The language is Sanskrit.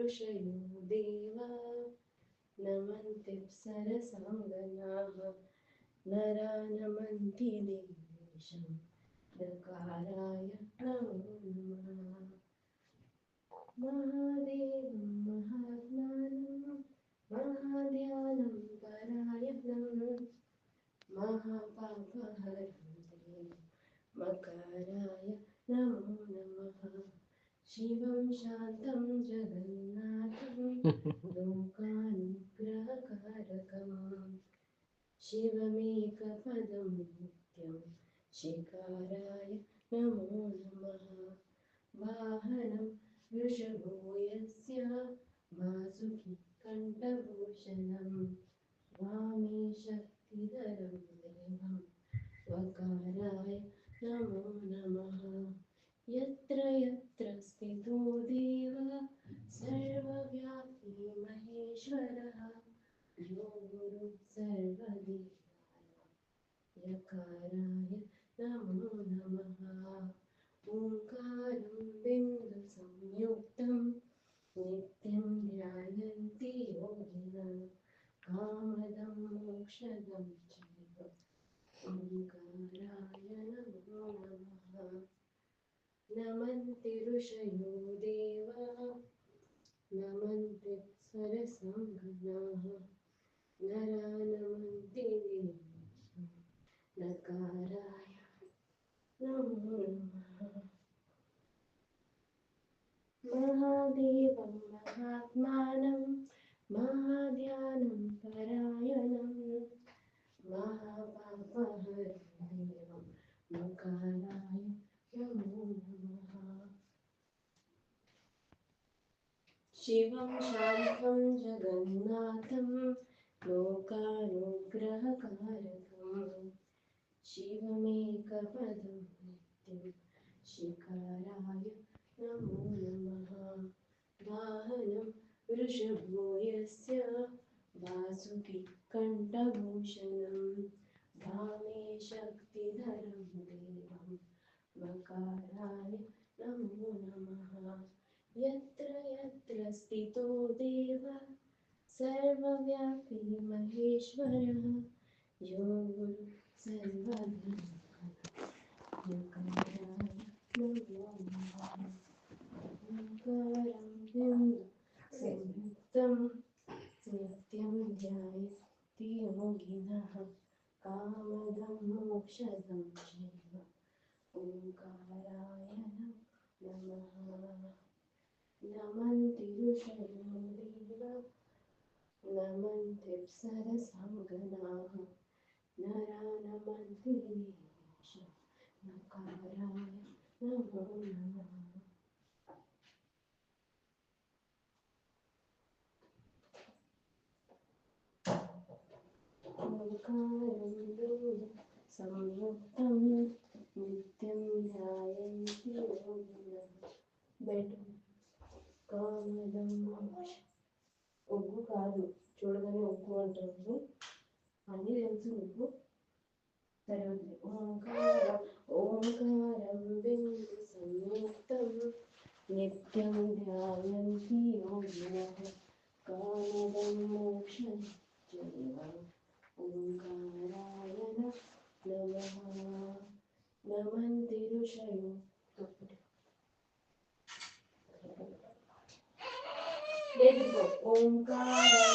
ऋषयो देवा नमन्त्यप्सरसाङ्गनाः नरा नमन्ति देवेशं नकाराय नमो नमः। महादेवं महात्मानं महाध्यानं परायणं महापापहरं देवं मकाराय नमो नमः। शिवं शान्तं जगन्नाथं लोकानुग्रहकारकम् शिवमेकपदं नित्यं शिकाराय नमो नमः। वाहनं वृषभो यस्य वासुकी कण्ठभूषणं वामे शक्तिधरं देवं वकाराय नमो नमः। यत्र यत्र स्थितो देवः सर्वव्यापी महेश्वरः यो गुरुः सर्वदेवानां यकाराय नमो नमः। ओङ्कारं बिन्दुसंयुक्तं नित्यं ध्यायन्ति योगिनः कामदं मोक्षदं चैव ओङ्काराय नमो नमः। नमन्ति ऋषयो देवाः नमन्त्यप्सरसाङ्गनाः नरा नमन्ति देवेशं नकाराय नमो नमः। महादेवं महात्मानं महाध्यानं परायणं महापापहरं देवं मकाराय नमो नमः। शिवं शान्तं जगन्नाथं लोकानुग्रहकारकम् शिवमेकपदं नित्यं शिकाराय नमो नमः। वाहनं वृषभो यस्य वासुकी कण्ठभूषणं वामे शक्तिधरं देवं वकाराय नमो नमः। यत्र यत्र स्थितो देवः सर्वव्यापी महेश्वरः यो गुरुः सर्वदेवानां यकाराय नमो नमः। ओङ्कारं बिन्दुसंयुक्तं नित्यं ध्यायन्ति योगिनः कामदं मोक्षदं चैव ओङ्काराय नमः। नमन्ति ऋषयो देवाः नमन्त्यप्सरसाङ्गनाः नरा नमन्ति देवेशं नकाराय नमो नमः। ओङ्कारं बिन्दुसंयुक्तं नित्यं ध्यायन्ति योगिनः बेड कामदं मोक्ष ఒగ్గు కాదు చూడగానే ఒగ్గు అంటారు అన్నీ తెలుసు నీకు సరే ఉంది. ఓంకారం బిందు సంయుక్తం నిత్యం ధ్యాయంతి యోగినః కామదం మోక్షం చైవ ఓంకారాయ నమః. నమంతి ఋషయో ఓంకారం